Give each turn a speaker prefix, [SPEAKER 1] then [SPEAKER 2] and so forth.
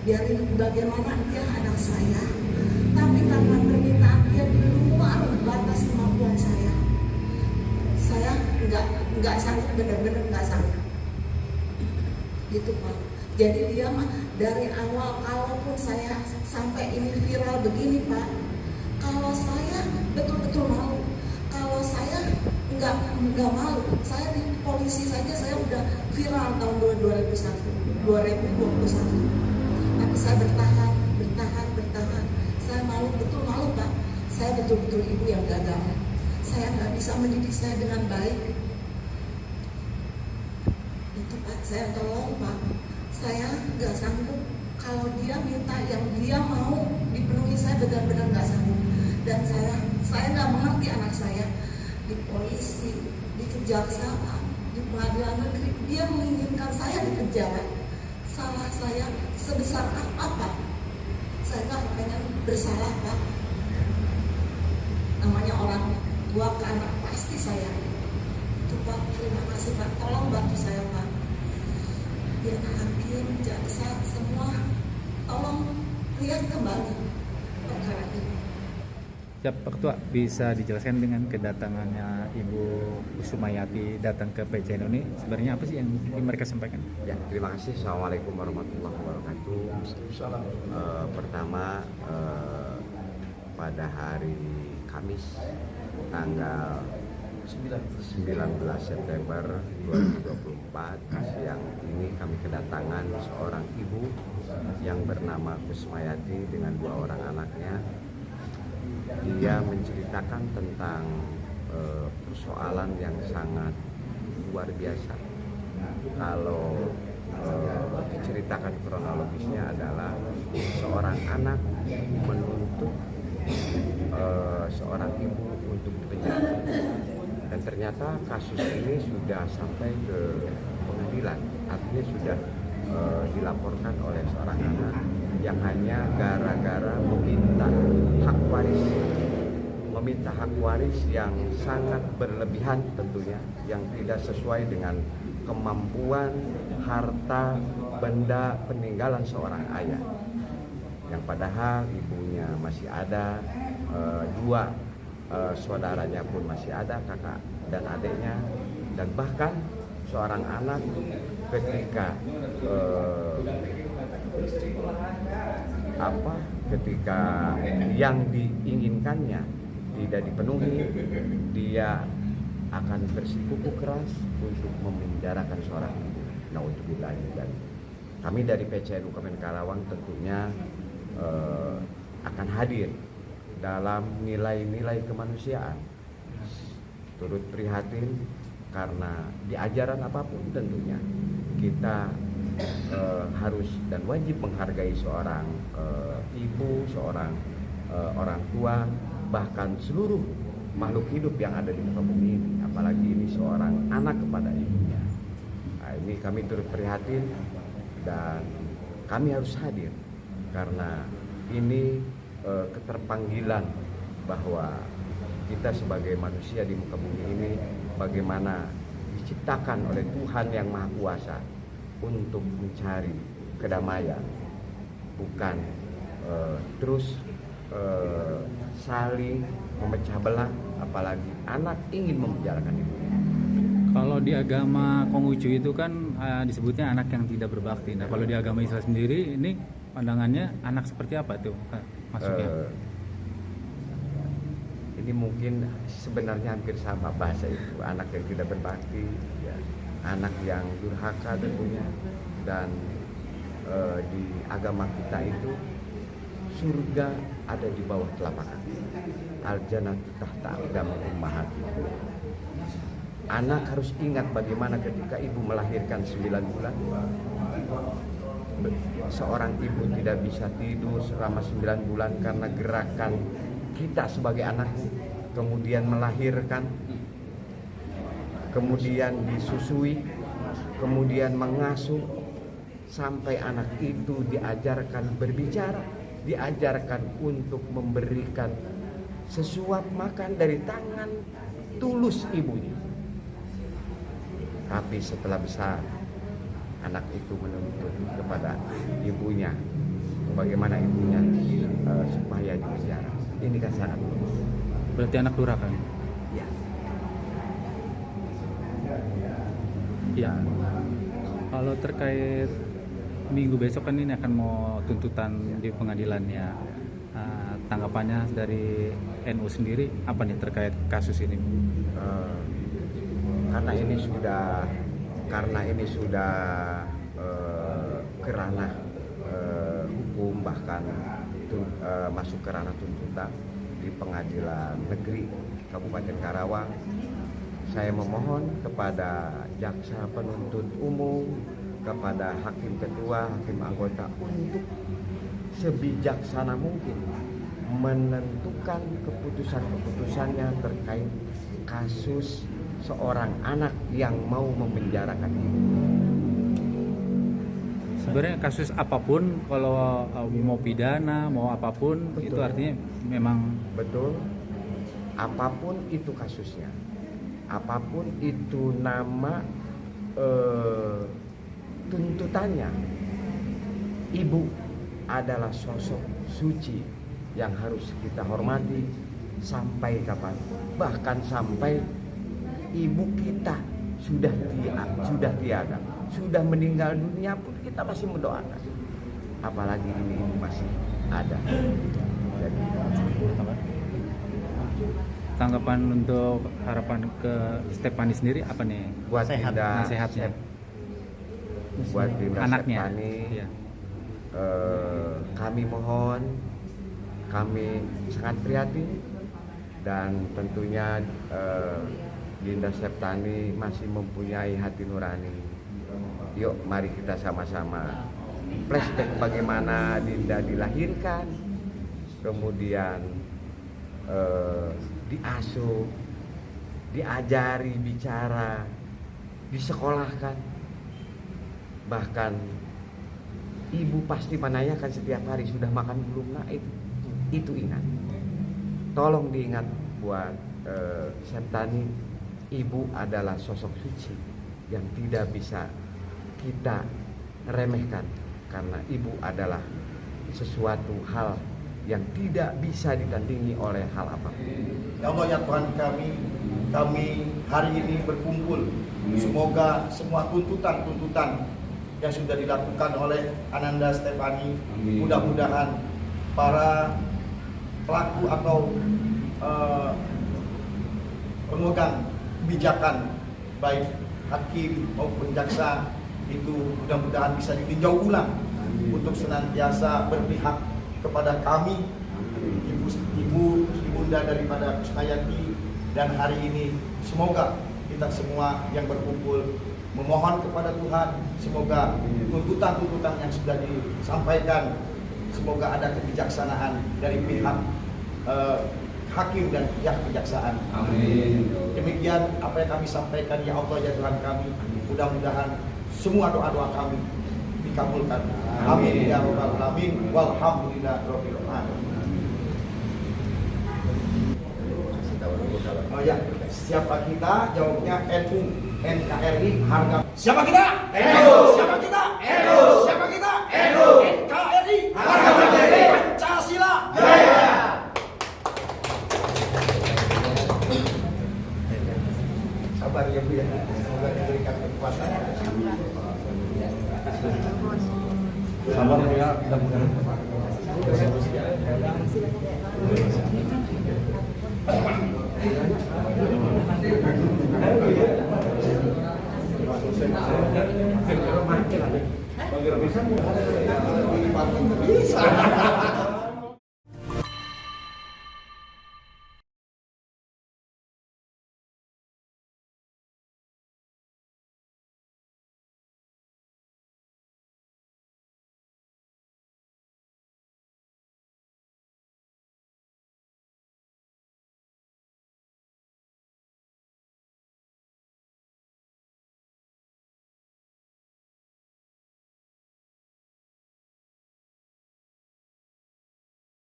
[SPEAKER 1] biarin bagaimana dia anak saya, tapi karena permintaan dia di luar batas kemampuan saya nggak sanggup, benar-benar nggak sanggup gitu Pak. Jadi dia mah dari awal, kalaupun saya sampai ini viral begini Pak, kalau saya betul-betul malu, kalau saya nggak malu, saya di polisi saja saya udah viral tahun 2021, tapi saya bertahan, saya malu, betul malu Pak, saya betul-betul ibu yang gagal, saya nggak bisa mendidik saya dengan baik, itu Pak, saya tolong Pak, saya nggak sanggup, kalau dia minta yang dia mau dipenuhi saya benar-benar nggak sanggup, dan saya nggak mengerti anak saya di polisi, di kejaksaan, di pengadilan negeri, dia menginginkan saya di penjara. Salah saya sebesar apa Pak? Saya nggak pengen bersalah Pak. Namanya orang tua ke anak pasti saya. Itu Pak, terima kasih Pak, tolong bantu saya Pak. Biar hakim, jaksa, semua tolong lihat kembali perkara ini.
[SPEAKER 2] Siap Pak Ketua, bisa dijelaskan dengan kedatangannya Ibu Kusumayati datang ke PCNU ini sebenarnya apa sih yang ingin mereka sampaikan?
[SPEAKER 3] Ya, terima kasih. Assalamualaikum warahmatullahi wabarakatuh. Pertama, pada hari Kamis tanggal 19 September 2024 siang ini kami kedatangan seorang ibu yang bernama Kusmayati dengan 2 orang anaknya. Dia menceritakan tentang persoalan yang sangat luar biasa. Kalau diceritakan kronologisnya adalah seorang anak menuntut seorang ibu untuk dipenjara, dan ternyata kasus ini sudah sampai ke pengadilan, artinya sudah dilaporkan oleh seorang anak yang hanya gara-gara meminta hak waris yang sangat berlebihan, tentunya yang tidak sesuai dengan kemampuan harta benda peninggalan seorang ayah, yang padahal ibunya masih ada, 2 saudaranya pun masih ada, kakak dan adiknya, dan bahkan seorang anak ketika ketika yang diinginkannya tidak dipenuhi, dia akan bersikuku keras untuk memenjarakan seorang ibu. Naudzubillah. Dan kami dari PCNU Kabupaten Karawang tentunya akan hadir dalam nilai-nilai kemanusiaan, turut prihatin karena di ajaran apapun tentunya kita harus dan wajib menghargai seorang ibu, seorang orang tua, bahkan seluruh makhluk hidup yang ada di muka bumi ini, apalagi ini seorang anak kepada ibunya. Nah, ini kami turut prihatin dan kami harus hadir karena ini keterpanggilan bahwa kita sebagai manusia di muka bumi ini bagaimana diciptakan oleh Tuhan yang Maha Kuasa untuk mencari kedamaian, bukan terus saling memecah belah, apalagi anak ingin memenjarakan ibunya.
[SPEAKER 2] Kalau di agama Konghucu itu kan disebutnya anak yang tidak berbakti. Nah, kalau di agama Islam sendiri ini pandangannya anak seperti apa tuh masuknya?
[SPEAKER 3] Ini mungkin sebenarnya hampir sama bahasa itu, anak yang tidak berbakti, ya, anak yang durhaka tentunya. Dan di agama kita itu surga ada di bawah telapak kaki, al-jannatu tahta aqdamil ummahati. Anak harus ingat bagaimana ketika ibu melahirkan 9 bulan, seorang ibu tidak bisa tidur selama 9 bulan karena gerakan kita sebagai anaknya, kemudian melahirkan, kemudian disusui, kemudian mengasuh, sampai anak itu diajarkan berbicara, diajarkan untuk memberikan sesuap makan dari tangan tulus ibunya. Tapi setelah besar, anak itu menuntut kepada ibunya bagaimana ibunya supaya di penjara. Ini kan sangat bagus.
[SPEAKER 2] Berarti anak durhaka.
[SPEAKER 3] Ya.
[SPEAKER 2] Ya. Kalau terkait minggu besok kan ini akan mau tuntutan di pengadilan ya. Tanggapannya dari NU sendiri apa nih terkait kasus ini?
[SPEAKER 3] Karena ini sudah kerana hukum, bahkan masuk ke ranah tuntutan di Pengadilan Negeri Kabupaten Karawang. Saya memohon kepada jaksa penuntut umum, kepada hakim ketua, hakim anggota untuk sebijaksana mungkin menentukan keputusan-keputusannya terkait kasus seorang anak yang mau memenjarakan ibu.
[SPEAKER 2] Sebenarnya kasus apapun, kalau mau pidana, mau apapun,
[SPEAKER 3] Betul.
[SPEAKER 2] itu artinya memang
[SPEAKER 3] Betul, apapun itu kasusnya, apapun itu nama tuntutannya, ibu adalah sosok suci yang harus kita hormati sampai kapan, bahkan sampai ibu kita sudah tiada, sudah meninggal dunia pun kita masih mendoakan, apalagi ini ibu masih ada. Jadi,
[SPEAKER 2] tanggapan untuk harapan ke Stefani sendiri apa nih?
[SPEAKER 3] buat Dinda,
[SPEAKER 2] Nasihatnya.
[SPEAKER 3] buat Dinda
[SPEAKER 2] Anaknya.
[SPEAKER 3] Stefani,
[SPEAKER 2] Iya.
[SPEAKER 3] kami mohon, kami sangat prihatin, dan tentunya Dinda Stefani masih mempunyai hati nurani. Yuk mari kita sama-sama flashback bagaimana Dinda dilahirkan, kemudian diasuh, diajari bicara, disekolahkan, bahkan ibu pasti menanyakan setiap hari sudah makan belum nak. Itu ingat, tolong diingat buat Stefani, ibu adalah sosok suci yang tidak bisa kita remehkan, karena ibu adalah sesuatu hal yang tidak bisa ditandingi oleh hal apapun.
[SPEAKER 4] Ya Allah ya Tuhan kami hari ini berkumpul. Semoga semua tuntutan-tuntutan yang sudah dilakukan oleh Ananda Stefani, mudah-mudahan para pelaku atau pemegang kebijakan baik hakim maupun jaksa itu mudah-mudahan bisa ditinjau ulang untuk senantiasa berpihak kepada kami, ibunda daripada Kusnayati, dan hari ini semoga kita semua yang berkumpul memohon kepada Tuhan, semoga tuntutan-tuntutan yang sudah disampaikan, semoga ada kebijaksanaan dari pihak hakim dan pihak kejaksaan. Amin. Demikian apa yang kami sampaikan, ya Allah ya Tuhan kami, mudah-mudahan semua doa-doa kami dikabulkan. Amin ya rabbal alamin. Walhamdulillah rabbil alamin. Oh ya, siapa kita? Jawabnya NU, NKRI, harga. Siapa kita? NU. Siapa kita? NU. Siapa kita? NU. NKRI, harga mati. Pancasila jaya. Sabar ya Bu ya. Semoga diberikan kekuatan.
[SPEAKER 5] Sabar ya, mudah-mudahan. Bisa.